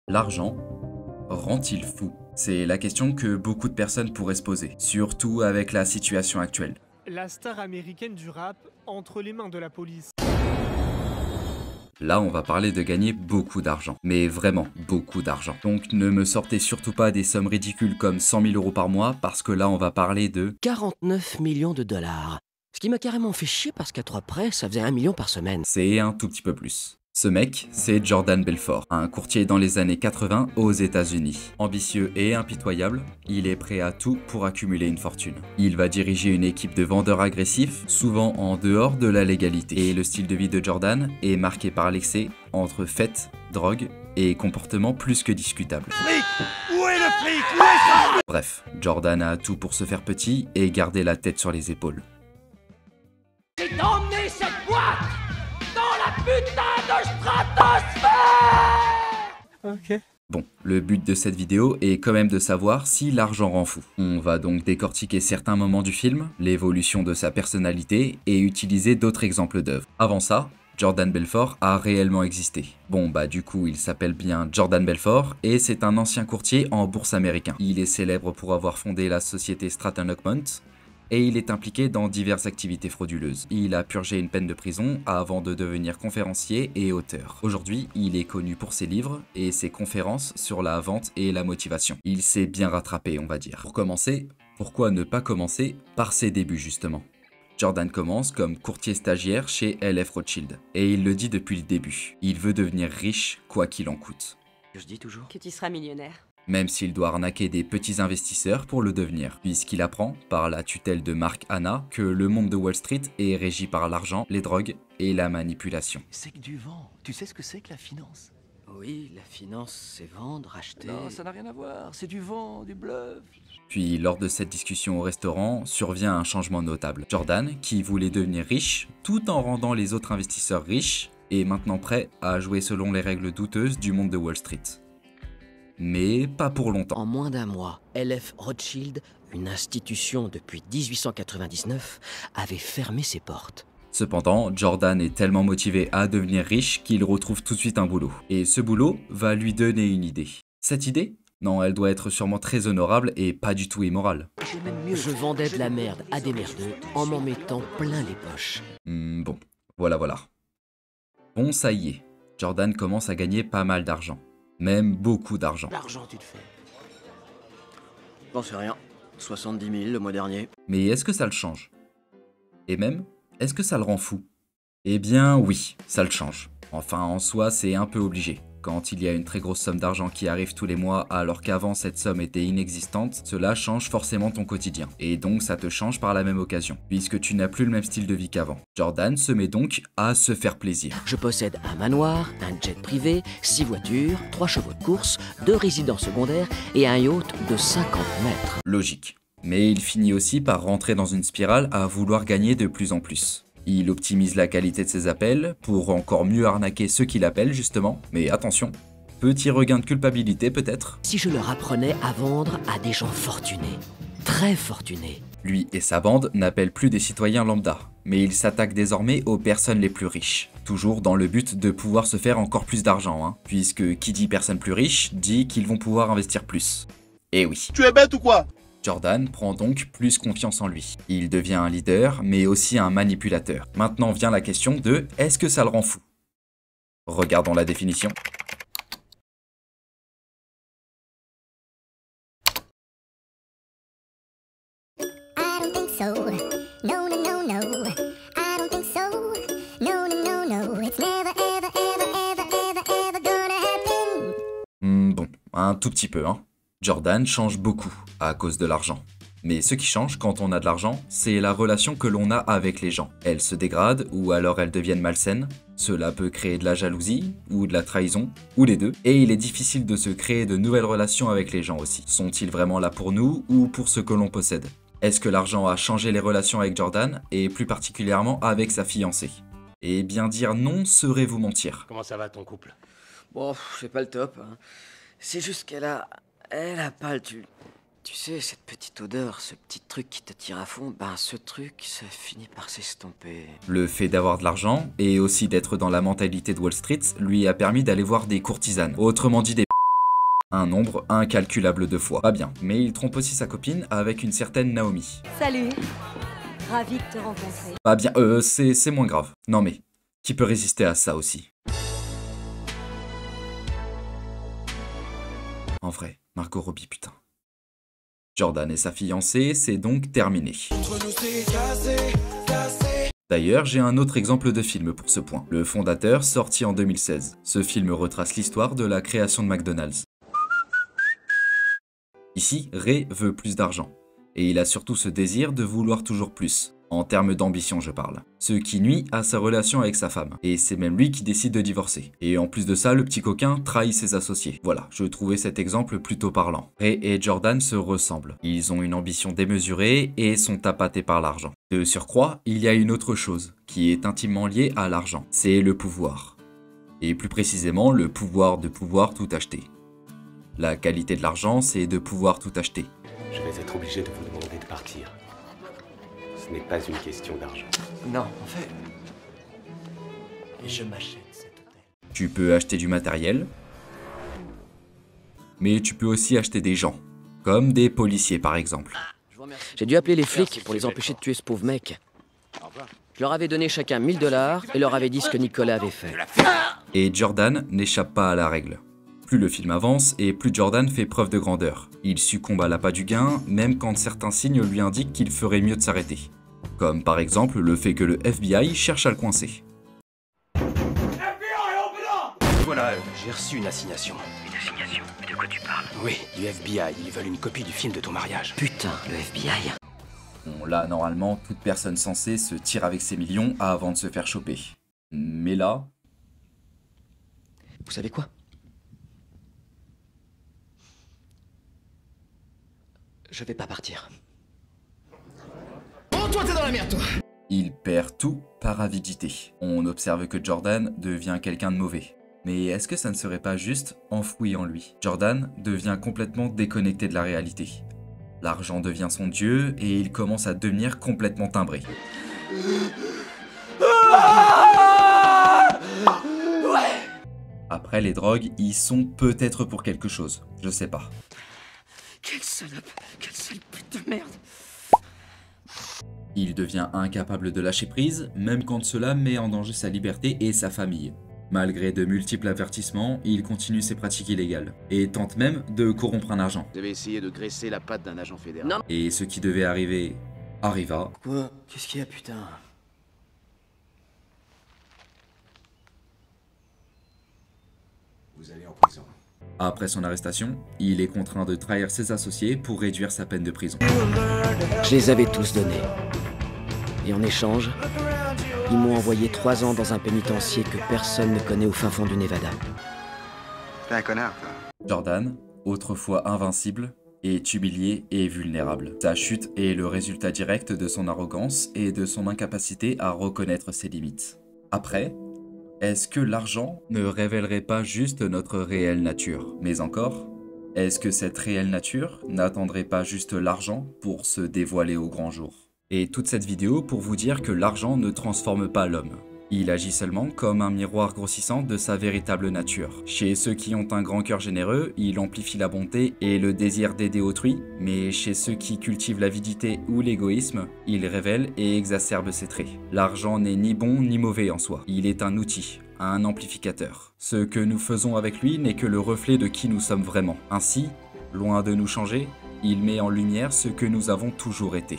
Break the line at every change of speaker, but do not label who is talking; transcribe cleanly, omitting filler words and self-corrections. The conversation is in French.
L'argent rend-il fou? C'est la question que beaucoup de personnes pourraient se poser, surtout avec la situation actuelle.
La star américaine du rap entre les mains de la police.
Là, on va parler de gagner beaucoup d'argent, mais vraiment beaucoup d'argent. Donc ne me sortez surtout pas des sommes ridicules comme 100 000 € par mois, parce que là, on va parler de
49 millions de dollars. Ce qui m'a carrément fait chier parce qu'à 3 près, ça faisait 1 million par semaine.
C'est un tout petit peu plus. Ce mec, c'est Jordan Belfort, un courtier dans les années 80 aux États-Unis. Ambitieux et impitoyable, il est prêt à tout pour accumuler une fortune. Il va diriger une équipe de vendeurs agressifs, souvent en dehors de la légalité. Et le style de vie de Jordan est marqué par l'excès entre fêtes, drogue et comportements plus que discutables.
Où est le fric?
Bref, Jordan a tout pour se faire petit et garder la tête sur les épaules.
J'ai emmené cette boîte dans la putain de stratosphère.
Ok.
Bon, le but de cette vidéo est quand même de savoir si l'argent rend fou. On va donc décortiquer certains moments du film, l'évolution de sa personnalité et utiliser d'autres exemples d'œuvres. Avant ça, Jordan Belfort a réellement existé. Bon bah du coup il s'appelle bien Jordan Belfort et c'est un ancien courtier en bourse américain. Il est célèbre pour avoir fondé la société Stratton Oakmont et il est impliqué dans diverses activités frauduleuses. Il a purgé une peine de prison avant de devenir conférencier et auteur. Aujourd'hui, il est connu pour ses livres et ses conférences sur la vente et la motivation. Il s'est bien rattrapé, on va dire. Pour commencer, pourquoi ne pas commencer par ses débuts justement? Jordan commence comme courtier stagiaire chez LF Rothschild. Et il le dit depuis le début, il veut devenir riche quoi qu'il en coûte.
Je dis toujours.
Que tu seras millionnaire.
Même s'il doit arnaquer des petits investisseurs pour le devenir, puisqu'il apprend, par la tutelle de Mark Hanna, que le monde de Wall Street est régi par l'argent, les drogues et la manipulation.
C'est que du vent. Tu sais ce que c'est que la finance?
Oui, la finance, c'est vendre, acheter.
Non, ça n'a rien à voir. C'est du vent, du bluff.
Puis, lors de cette discussion au restaurant, survient un changement notable. Jordan, qui voulait devenir riche, tout en rendant les autres investisseurs riches, est maintenant prêt à jouer selon les règles douteuses du monde de Wall Street. Mais pas pour longtemps.
En moins d'un mois, LF Rothschild, une institution depuis 1899, avait fermé ses portes.
Cependant, Jordan est tellement motivé à devenir riche qu'il retrouve tout de suite un boulot. Et ce boulot va lui donner une idée. Cette idée? Non, elle doit être sûrement très honorable et pas du tout immorale.
Je vendais de la merde à des merdeux en m'en mettant plein les poches.
Bon, voilà. Bon, ça y est. Jordan commence à gagner pas mal d'argent. Même beaucoup d'argent.
L'argent, tu te fais. J'en sais rien. 70 000 le mois dernier.
Mais est-ce que ça le change? Et même, est-ce que ça le rend fou? Eh bien oui, ça le change. Enfin, en soi, c'est un peu obligé. Quand il y a une très grosse somme d'argent qui arrive tous les mois alors qu'avant cette somme était inexistante, cela change forcément ton quotidien. Et donc ça te change par la même occasion, puisque tu n'as plus le même style de vie qu'avant. Jordan se met donc à se faire plaisir.
Je possède un manoir, un jet privé, 6 voitures, 3 chevaux de course, 2 résidences secondaires et un yacht de 50 mètres.
Logique. Mais il finit aussi par rentrer dans une spirale à vouloir gagner de plus en plus. Il optimise la qualité de ses appels pour encore mieux arnaquer ceux qui l'appellent justement, mais attention, petit regain de culpabilité peut-être.
Si je leur apprenais à vendre à des gens fortunés, très fortunés.
Lui et sa bande n'appellent plus des citoyens lambda, mais ils s'attaquent désormais aux personnes les plus riches. Toujours dans le but de pouvoir se faire encore plus d'argent, hein, puisque qui dit personnes plus riches dit qu'ils vont pouvoir investir plus. Et oui.
Tu es bête ou quoi?
Jordan prend donc plus confiance en lui. Il devient un leader, mais aussi un manipulateur. Maintenant vient la question de est-ce que ça le rend fou? Regardons la définition. Bon, un tout petit peu, hein. Jordan change beaucoup à cause de l'argent. Mais ce qui change quand on a de l'argent, c'est la relation que l'on a avec les gens. Elles se dégradent ou alors elles deviennent malsaines. Cela peut créer de la jalousie ou de la trahison, ou les deux. Et il est difficile de se créer de nouvelles relations avec les gens aussi. Sont-ils vraiment là pour nous ou pour ce que l'on possède? Est-ce que l'argent a changé les relations avec Jordan et plus particulièrement avec sa fiancée? Et bien dire non serait vous mentir.
Comment ça va ton couple?
Bon, c'est pas le top, hein. C'est juste qu'elle a... Elle a pas le... Tu sais, cette petite odeur, ce petit truc qui te tire à fond, ben ce truc, ça finit par s'estomper.
Le fait d'avoir de l'argent, et aussi d'être dans la mentalité de Wall Street, lui a permis d'aller voir des courtisanes, autrement dit des un nombre incalculable de fois. Pas bien, mais il trompe aussi sa copine avec une certaine Naomi.
Salut, ravi de te rencontrer.
Pas bien, c'est moins grave. Non mais, qui peut résister à ça aussi? En vrai, Margot Robbie, putain. Jordan et sa fiancée, c'est donc terminé. D'ailleurs, j'ai un autre exemple de film pour ce point. Le Fondateur, sorti en 2016. Ce film retrace l'histoire de la création de McDonald's. Ici, Ray veut plus d'argent. Et il a surtout ce désir de vouloir toujours plus. En termes d'ambition, je parle. Ce qui nuit à sa relation avec sa femme. Et c'est même lui qui décide de divorcer. Et en plus de ça, le petit coquin trahit ses associés. Voilà, je trouvais cet exemple plutôt parlant. Ray et Jordan se ressemblent. Ils ont une ambition démesurée et sont appâtés par l'argent. De surcroît, il y a une autre chose qui est intimement liée à l'argent. C'est le pouvoir. Et plus précisément, le pouvoir de pouvoir tout acheter. La qualité de l'argent, c'est de pouvoir tout acheter.
Je vais être obligé de vous demander de partir. Ce n'est pas une question d'argent.
Non, en fait... Je m'achète cet hôtel.
Tu peux acheter du matériel, mais tu peux aussi acheter des gens, comme des policiers par exemple.
J'ai dû appeler les flics pour les empêcher de tuer ce pauvre mec. Je leur avais donné chacun 1000 $ et leur avais dit ce que Nicolas avait fait.
Et Jordan n'échappe pas à la règle. Plus le film avance et plus Jordan fait preuve de grandeur. Il succombe à l'appât du gain, même quand certains signes lui indiquent qu'il ferait mieux de s'arrêter. Comme par exemple le fait que le FBI cherche à le coincer.
Voilà, j'ai reçu une assignation.
Une assignation? Mais de quoi tu parles?
Oui, du FBI. Ils veulent une copie du film de ton mariage.
Putain, le FBI.
Bon, là, normalement, toute personne censée se tire avec ses millions avant de se faire choper. Mais là...
Vous savez quoi? Je vais pas partir.
Oh, toi, t'es dans la merde, toi!
Il perd tout par avidité. On observe que Jordan devient quelqu'un de mauvais. Mais est-ce que ça ne serait pas juste enfoui en lui? Jordan devient complètement déconnecté de la réalité. L'argent devient son dieu et il commence à devenir complètement timbré. Après, les drogues, ils sont peut-être pour quelque chose. Je sais pas.
Quelle salope! Quelle sale pute de merde!
Il devient incapable de lâcher prise, même quand cela met en danger sa liberté et sa famille. Malgré de multiples avertissements, il continue ses pratiques illégales, et tente même de corrompre un agent.
Vous avez essayé de graisser la patte d'un agent fédéral.
Non.
Et ce qui devait arriver, arriva.
Quoi? Qu'est-ce qu'il y a, putain?
Vous allez en prison.
Après son arrestation, il est contraint de trahir ses associés pour réduire sa peine de prison.
Je les avais tous donnés. Et en échange, ils m'ont envoyé 3 ans dans un pénitencier que personne ne connaît au fin fond du Nevada.
T'es un connard, toi.
Jordan, autrefois invincible, est humilié et vulnérable. Sa chute est le résultat direct de son arrogance et de son incapacité à reconnaître ses limites. Après, est-ce que l'argent ne révélerait pas juste notre réelle nature? Mais encore, est-ce que cette réelle nature n'attendrait pas juste l'argent pour se dévoiler au grand jour? Et toute cette vidéo pour vous dire que l'argent ne transforme pas l'homme. Il agit seulement comme un miroir grossissant de sa véritable nature. Chez ceux qui ont un grand cœur généreux, il amplifie la bonté et le désir d'aider autrui, mais chez ceux qui cultivent l'avidité ou l'égoïsme, il révèle et exacerbe ses traits. L'argent n'est ni bon ni mauvais en soi, il est un outil, un amplificateur. Ce que nous faisons avec lui n'est que le reflet de qui nous sommes vraiment. Ainsi, loin de nous changer, il met en lumière ce que nous avons toujours été.